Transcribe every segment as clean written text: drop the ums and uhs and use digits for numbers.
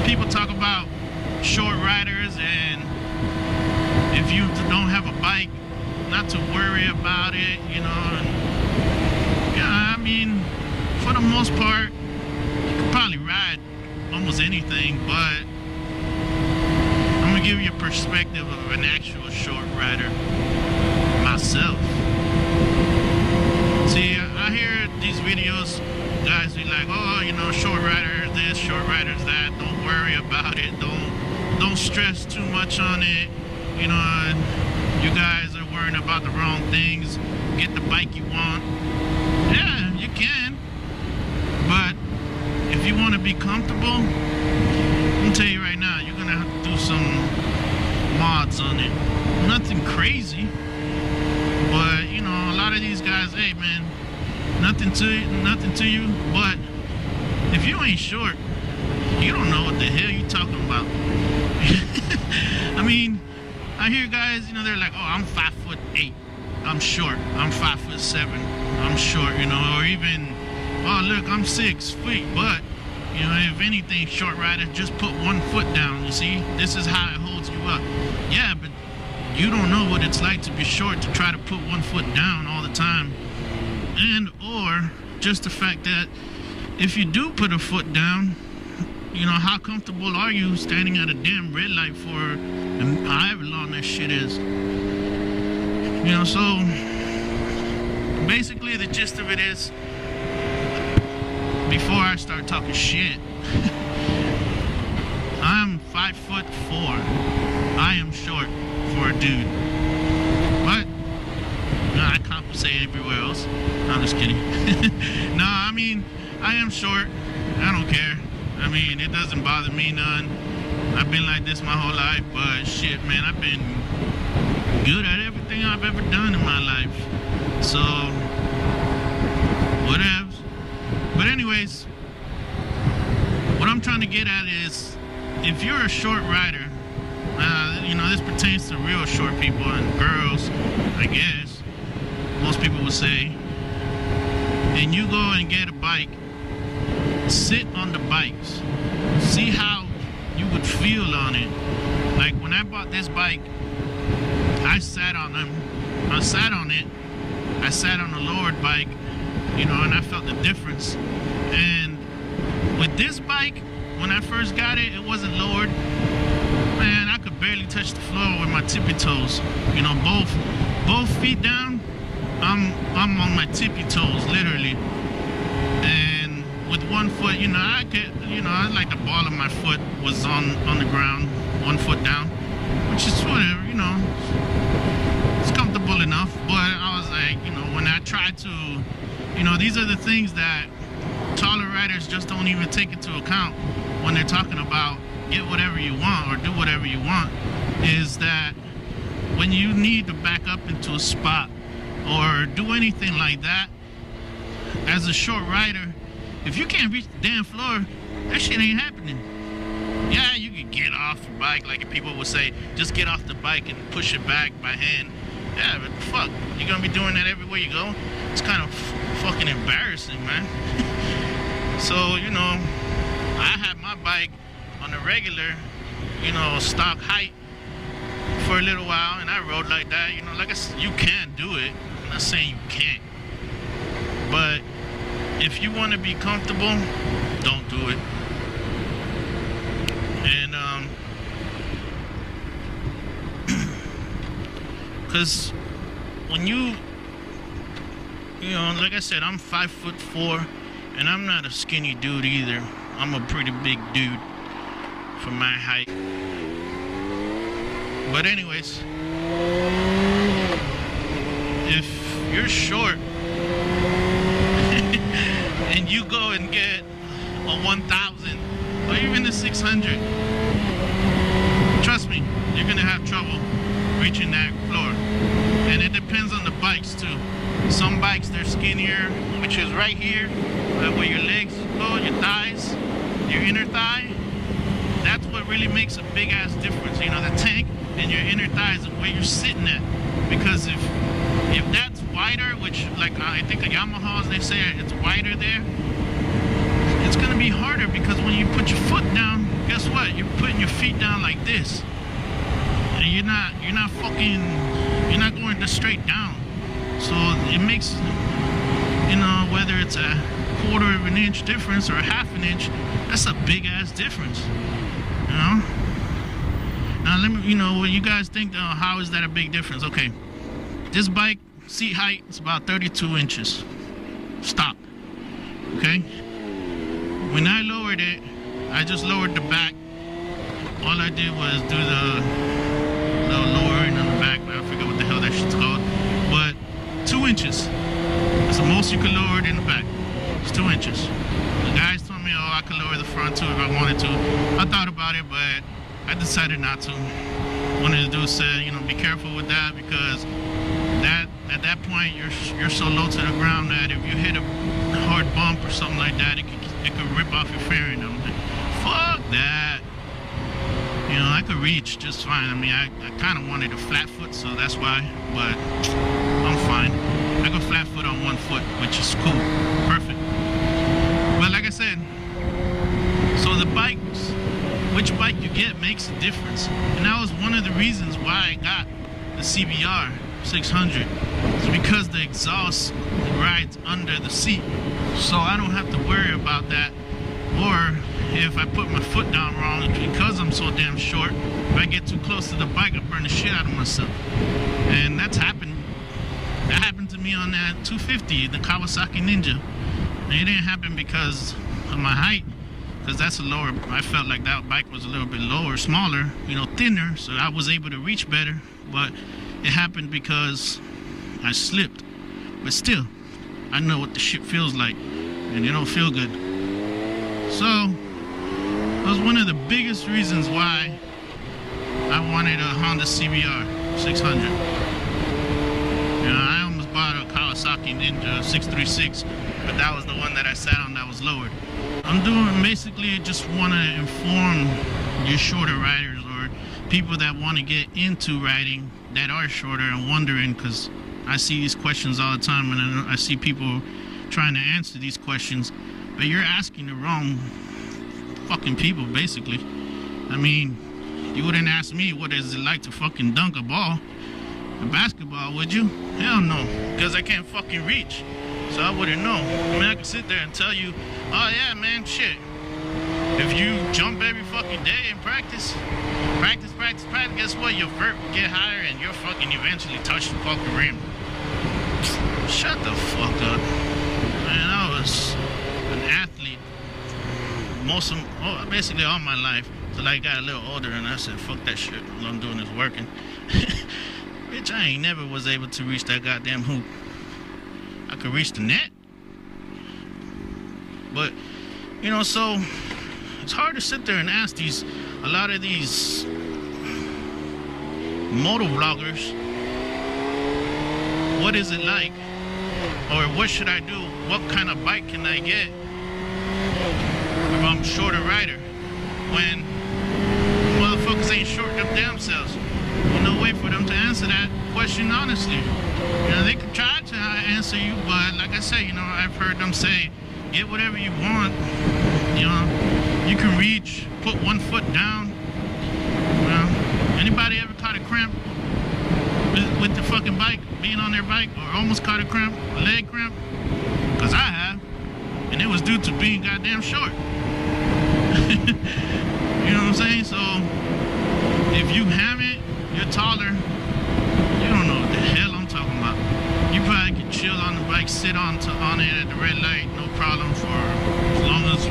people talk about short riders, and if you don't have a bike, not to worry about it, you know. And yeah, I mean, for the most part, you can probably ride almost anything, but I'm gonna give you a perspective of an actual short rider myself. See, I hear these videos, guys be like, oh, you know, short rider this, short rider that, don't worry about it, don't stress too much on it, you know, you guys are worrying about the wrong things, get the bike you want. Yeah, you can, but if you want to be comfortable, I'm gonna tell you right now, you're gonna have to do some mods on it. Nothing crazy, but you know, a lot of these guys, hey man, nothing to you, but if you ain't short, you don't know what the hell you talking about. I mean, I hear guys, you know, they're like, oh, I'm 5'8", I'm short, I'm 5'7", I'm short, you know, or even, oh look, I'm 6 feet, but you know, if anything, short rider, just put one foot down. You see, this is how it holds you up. Yeah, but you don't know what it's like to be short, to try to put one foot down all the time. And or just the fact that if you do put a foot down, you know, how comfortable are you standing at a damn red light for however long that shit is? You know, so basically the gist of it is, before I start talking shit, I'm 5'4". I am short for a dude, but no, I compensate everywhere else. No, I'm just kidding. No, I mean, I am short. I don't care. I mean, it doesn't bother me none. I've been like this my whole life, but shit, man, I've been good at everything I've ever done in my life. So, whatever. But anyways, what I'm trying to get at is, if you're a short rider, you know, this pertains to real short people and girls, I guess, most people would say, and you go and get a bike, sit on the bikes, see how you would feel on it. Like when I bought this bike, I sat on them, I sat on it, I sat on a lowered bike, you know, and I felt the difference. And with this bike, when I first got it, it wasn't lowered. Man, I could barely touch the floor with my tippy toes. You know, both feet down, I'm on my tippy toes, literally. And with one foot, you know, I like the ball of my foot was on the ground, 1 foot down, which is whatever, you know, it's comfortable enough. But I was like, you know, when I tried to, you know, these are the things that taller riders just don't even take into account when they're talking about get whatever you want or do whatever you want, is that when you need to back up into a spot or do anything like that, as a short rider, if you can't reach the damn floor, that shit ain't happening. Yeah, you can get off your bike, like people would say, just get off the bike and push it back by hand. Yeah, but fuck, you're gonna be doing that everywhere you go? It's kind of fucking embarrassing, man. So, you know, I had my bike on a regular, you know, stock height for a little while, and I rode like that. You know, like I said, you can do it. I'm not saying you can't. But if you want to be comfortable, don't do it. And, because when you know, like I said, I'm 5'4", and I'm not a skinny dude either. I'm a pretty big dude for my height. But anyways, if you're short and you go and get a 1,000 or even a 600, trust me, you're gonna have trouble reaching that floor. And it depends on the bikes too. Some bikes, they're skinnier, which is right here, where your legs go, your thighs, your inner thigh. That's what really makes a big ass difference. You know, the tank and your inner thighs, where you're sitting at. Because if that's wider, which like I think the Yamahas, they say it's wider there, it's gonna be harder, because when you put your foot down, your feet down like this, and you're not going just straight down. So it makes, whether it's a quarter of an inch difference or a half an inch, that's a big ass difference. Now let me, when you guys think, how is that a big difference? Okay, this bike seat height is about 32 inches. Stop. Okay. When I lowered it, I just lowered the back. All I did was do the lowering on the back. I forget what the hell that shit's called. But 2 inches. That's the most you could lower it in the back. It's 2 inches. The guys told me, I could lower the front too if I wanted to. I thought about it, but I decided not to. One of the dudes said, be careful with that, because at that point you're so low to the ground that if you hit a hard bump or something like that, it could rip off your fairing. I'm like, fuck that. I could reach just fine. I mean, I kind of wanted a flat foot, so that's why, but I'm fine. I go flat foot on one foot, which is cool. Perfect. But like I said, so the bikes, which bike you get makes a difference. And that was one of the reasons why I got the CBR 600. It's because the exhaust rides under the seat. So I don't have to worry about that. Or if I put my foot down wrong, because I'm so damn short, if I get too close to the bike, I burn the shit out of myself. And that's happened. That happened to me on that 250, the Kawasaki Ninja. And it didn't happen because of my height, because that's a lower, I felt like that bike was a little bit lower, smaller, thinner, so I was able to reach better. But it happened because I slipped. But still, I know what the shit feels like, and it don't feel good. So that was one of the biggest reasons why I wanted a Honda CBR 600. I almost bought a Kawasaki Ninja 636, but that was the one that I sat on that was lowered. I'm doing basically just want to inform your shorter riders or people that want to get into riding that are shorter and wondering, because I see these questions all the time, and I see people trying to answer these questions, but you're asking the wrong fucking people, basically. I mean, you wouldn't ask me what is it like to fucking dunk a ball, a basketball, would you? Hell no, because I can't fucking reach, so I wouldn't know. I mean, I could sit there and tell you, oh yeah, man, shit, if you jump every fucking day and practice, guess what? Your vert will get higher and you'll fucking eventually touch the fucking rim. Shut the fuck up. Man, I was an athlete basically all my life, till I got a little older and I said, fuck that shit, all I'm doing is working. Bitch, I ain't never was able to reach that goddamn hoop. I could reach the net, but so it's hard to sit there and ask a lot of these motovloggers, what is it like, or what should I do, what kind of bike can I get if I'm a shorter rider, when motherfuckers ain't short them damn selves. There's no way for them to answer that question honestly. They could try to answer you, but like I say, I've heard them say, get whatever you want. You can reach, put one foot down. Anybody ever caught a cramp with the fucking bike, being on their bike, or almost caught a cramp, a leg cramp? Because I have, and it was due to being goddamn short. You know what I'm saying? So if you haven't, you're taller, you don't know what the hell I'm talking about. You probably can chill on the bike, sit on it at the red light, no problem, for as long as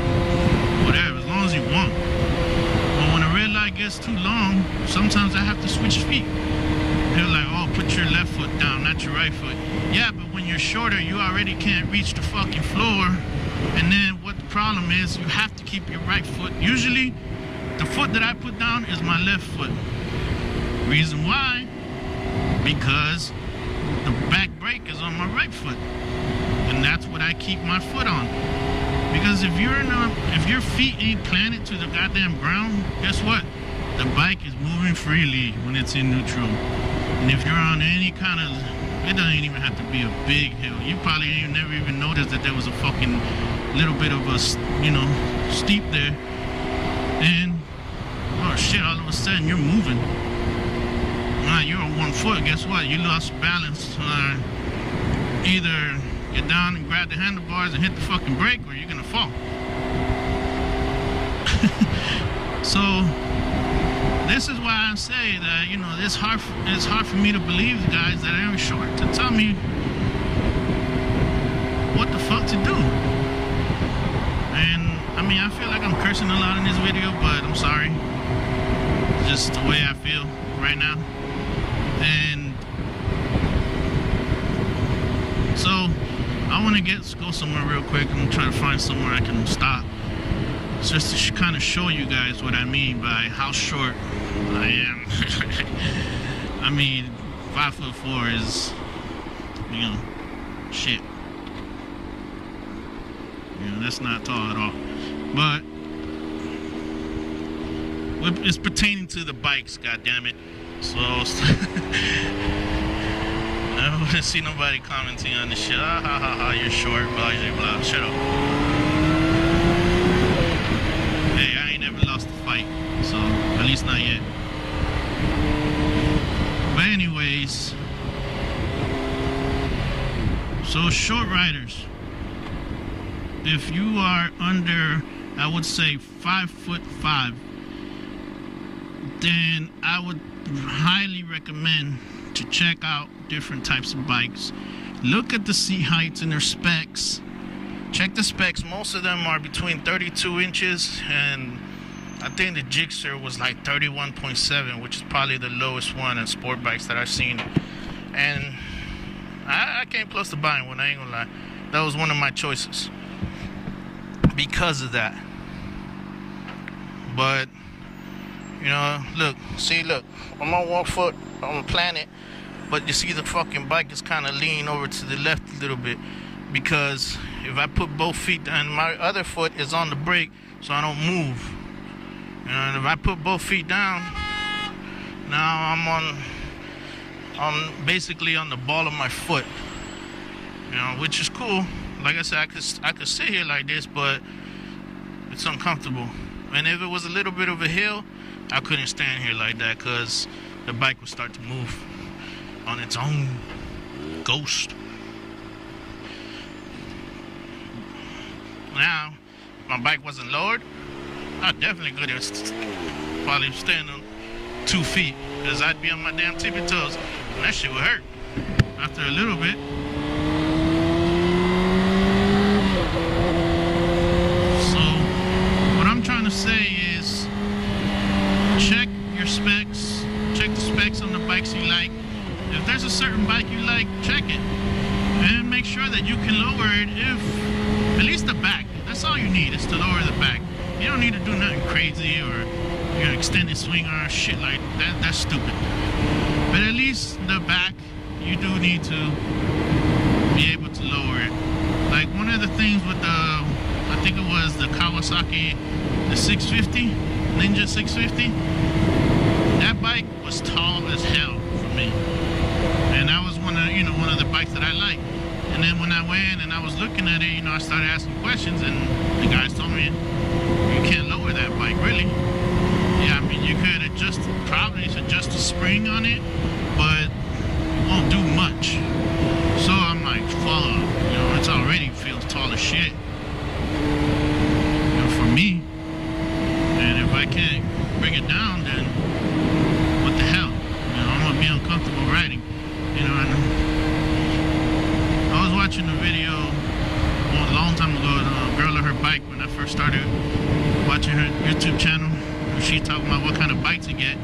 you want. But when a red light gets too long, sometimes I have to switch feet. They're like, oh, put your left foot down, not your right foot. Yeah, but when you're shorter, you already can't reach the fucking floor. And then what the problem is, you have to keep your right foot. Usually, the foot that I put down is my left foot. Reason why? Because the back brake is on my right foot. And that's what I keep my foot on. Because if your feet ain't planted to the goddamn ground, guess what? The bike is moving freely when it's in neutral. And if you're on any kind of, it doesn't even have to be a big hill. You probably never even noticed that there was a fucking little bit of a, steep there. And, oh sudden you're moving. You're on one foot. Guess what? You lost balance. Either get down and grab the handlebars and hit the fucking brake, or you're gonna fall. So this is why I say that, you know, it's hard for me to believe the guys that are short to tell me what the fuck to do. And I mean, I feel like I'm cursing a lot in this video, but I'm sorry. It's just the way I feel right now. And so I want to go somewhere real quick. I'm trying to find somewhere I can stop. It's just to kind of show you guys what I mean by how short I am. I mean, 5'4" is, you know, shit. You know, that's not tall at all. But it's pertaining to the bikes, goddammit. So I don't want to see nobody commenting on this shit. Ah, ha, ha, ha, you're short, blah, blah, blah. Shut up. Hey, I ain't never lost a fight, so at least not yet. But anyways, so short riders, if you are under, I would say 5'5", then I would highly recommend to check out different types of bikes. Look at the seat heights and their specs. Check the specs. Most of them are between 32 inches, and I think the Gixxer was like 31.7, which is probably the lowest one in sport bikes that I've seen. And I came close to buying one, I ain't gonna lie. That was one of my choices because of that. But you know, look, I'm on one foot on the planet, but you see the fucking bike is kind of leaning over to the left a little bit, because if I put both feet down, my other foot is on the brake, so I don't move. You know, and if I put both feet down, now I'm basically on the ball of my foot. You know, which is cool. Like I said, I could sit here like this, but it's uncomfortable. And if it was a little bit of a hill, I couldn't stand here like that, because the bike would start to move on its own ghost. Now, if my bike wasn't lowered, I definitely could have probably stand on 2 feet, because I'd be on my damn tippy toes, and that shit would hurt after a little bit. So, what I'm trying to say is, check your specs, check the specs on the bikes you like. If there's a certain bike you like, check it, and make sure that you can lower it, if at least the back. That's all you need, is to lower the back. You don't need to do nothing crazy or, you know, extended swing or shit like that. That's stupid. But at least the back, you do need to be able to lower it. Like one of the things with the, I think it was the Kawasaki, the 650, Ninja 650, that bike was tall as hell for me. And that was one of the bikes that I liked. And then when I went and I was looking at it, you know, I started asking questions, and the guys told me, you can't lower that bike, really. Yeah, I mean, you could probably adjust the spring on it, but it won't do much. So I'm like, fuck, you know, it already feels tall as shit, you know, for me. And if I can't bring it down, then what the hell? You know, I'm gonna be uncomfortable riding, you know. I was watching a video a long time ago, a girl on her bike, when I first started watching her YouTube channel. She talking about what kind of bike to get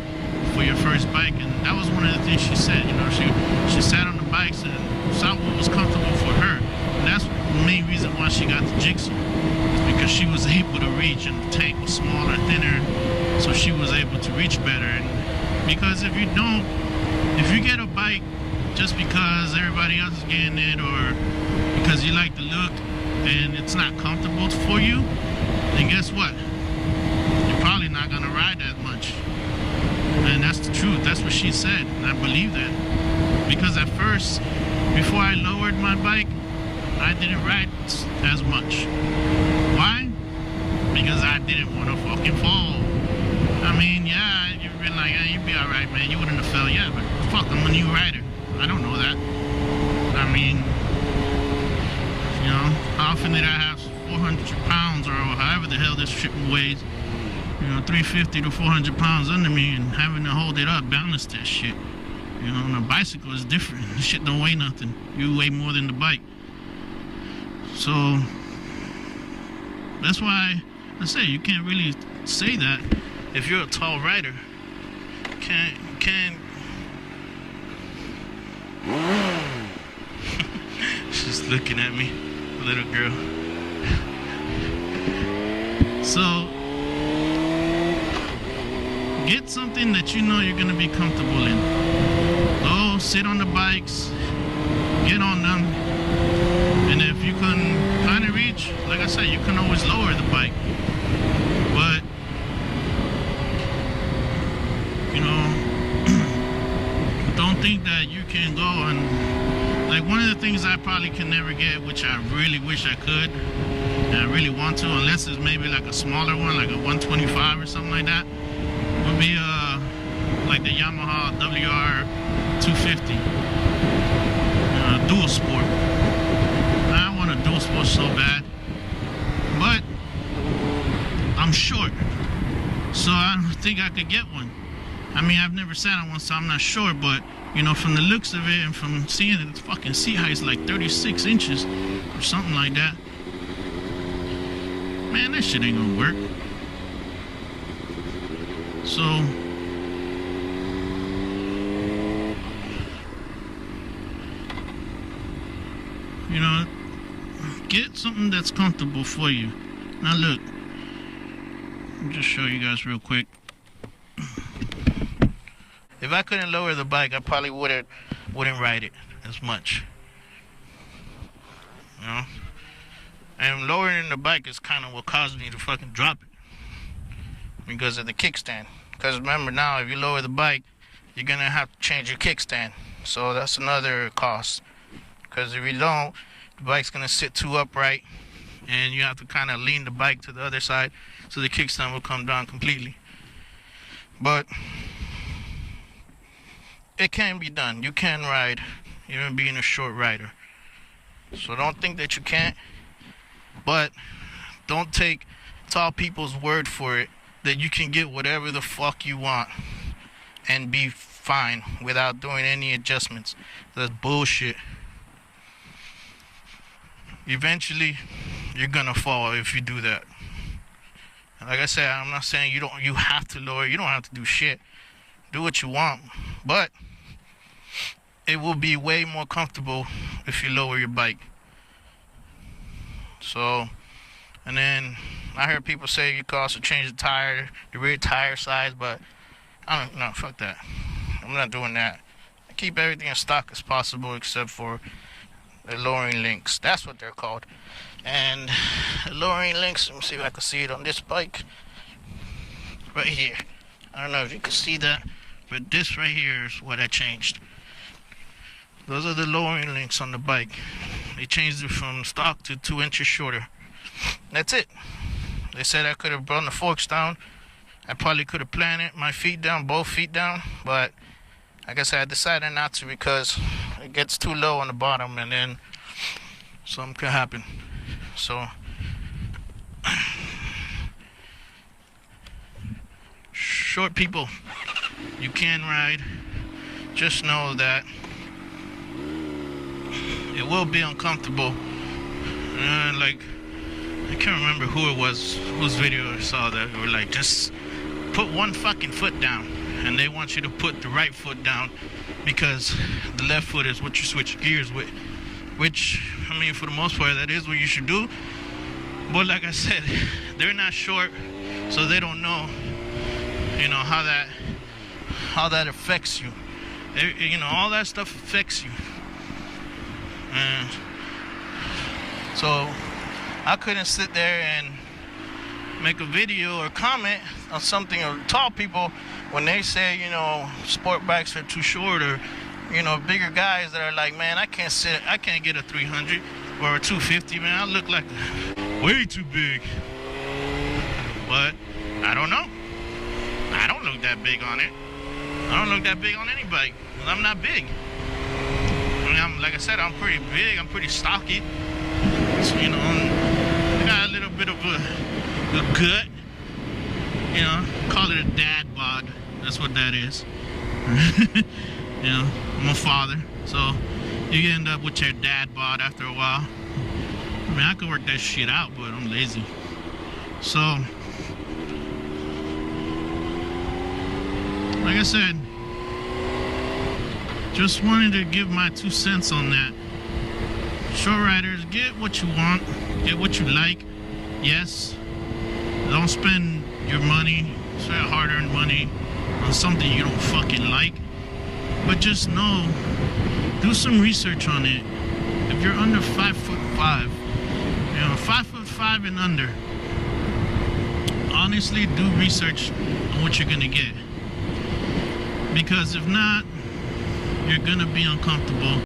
for your first bike, and that was one of the things she said. You know, she sat on the bikes and saw what was comfortable for her, and that's the main reason why she got the Gixxer, is because she was able to reach, and the tank was smaller, thinner, so she was able to reach better. And because if you get a bike just because everybody else is getting it, or because you like the look and it's not comfortable for you, then guess what? You're probably not gonna ride that much. And that's the truth. That's what she said, and I believe that. Because at first, before I lowered my bike, I didn't ride as much. Why? Because I didn't want to fucking fall. I mean, yeah, you realize alright, man, you wouldn't have fell yet, but fuck, I'm a new rider. I don't know that. I mean, you know, how often did I have 400 pounds or however the hell this shit weighs, you know, 350 to 400 pounds under me and having to hold it up, balance that shit. You know, on a bicycle is different. This shit don't weigh nothing. You weigh more than the bike. So, that's why I say you can't really say that if you're a tall rider. Can't. She's looking at me, little girl. So, get something that you know you're gonna be comfortable in. Go sit on the bikes, get on them, and if you can kind of reach, like I said, you can always lower the bike. But you know, don't think that you can go and, like, one of the things I probably can never get, which I really wish I could, and I really want to, unless it's maybe like a smaller one, like a 125 or something like that, would be like the Yamaha WR 250 dual sport. I want a dual sport so bad, but I'm short, so I don't think I could get one. I mean, I've never sat on one, so I'm not sure, but you know, from the looks of it and from seeing it, the fucking seat height is like 36 inches or something like that. Man, that shit ain't gonna work. So, you know, get something that's comfortable for you. Now look, I'll just show you guys real quick. If I couldn't lower the bike, I probably wouldn't ride it as much. You know? And lowering the bike is kind of what caused me to fucking drop it. Because of the kickstand. Because remember now, if you lower the bike, you're going to have to change your kickstand. So that's another cost. Because if you don't, the bike's going to sit too upright. And you have to kind of lean the bike to the other side. So the kickstand will come down completely. But it can be done. You can ride, even being a short rider. So don't think that you can't. But don't take tall people's word for it that you can get whatever the fuck you want and be fine without doing any adjustments. That's bullshit. Eventually, you're gonna fall if you do that. Like I said, I'm not saying you have to lower. You don't have to do shit. Do what you want, but it will be way more comfortable if you lower your bike. So, and then I heard people say you can also change the rear tire size, but I don't know, fuck that. I'm not doing that. I keep everything as stock as possible except for the lowering links. That's what they're called. And the lowering links, let me see if I can see it on this bike. Right here. I don't know if you can see that, but this right here is what I changed. Those are the lowering links on the bike. They changed it from stock to 2 inches shorter. That's it. They said I could have brought the forks down. I probably could have planted my feet down, both feet down, but I guess I decided not to because it gets too low on the bottom and then something could happen. So short people, you can ride. Just know that it will be uncomfortable. Like, I can't remember who it was, whose video I saw that were like, just put one fucking foot down, and they want you to put the right foot down because the left foot is what you switch gears with. Which, I mean, for the most part, that is what you should do. But like I said, they're not short, so they don't know, you know, how that affects you. You know, all that stuff affects you. And so I couldn't sit there and make a video or comment on something of tall people when they say, you know, sport bikes are too short, or, you know, bigger guys that are like, man, I can't get a 300 or a 250, man, I look like way too big. But I don't know. I don't look that big on it. I don't look that big on any bike. I'm not big. I mean, like I said, I'm pretty big. I'm pretty stocky. So, you know, I got a little bit of a gut. You know, call it a dad bod. That's what that is. You know, I'm a father, so you end up with your dad bod after a while. I mean, I could work that shit out, but I'm lazy. So, like I said, just wanted to give my 2 cents on that. Short riders, get what you want, get what you like. Yes, don't spend your money, spend hard-earned money on something you don't fucking like. But just know, do some research on it. If you're under 5'5", you know, 5'5" and under, honestly, do research on what you're gonna get. Because if not, you're gonna be uncomfortable.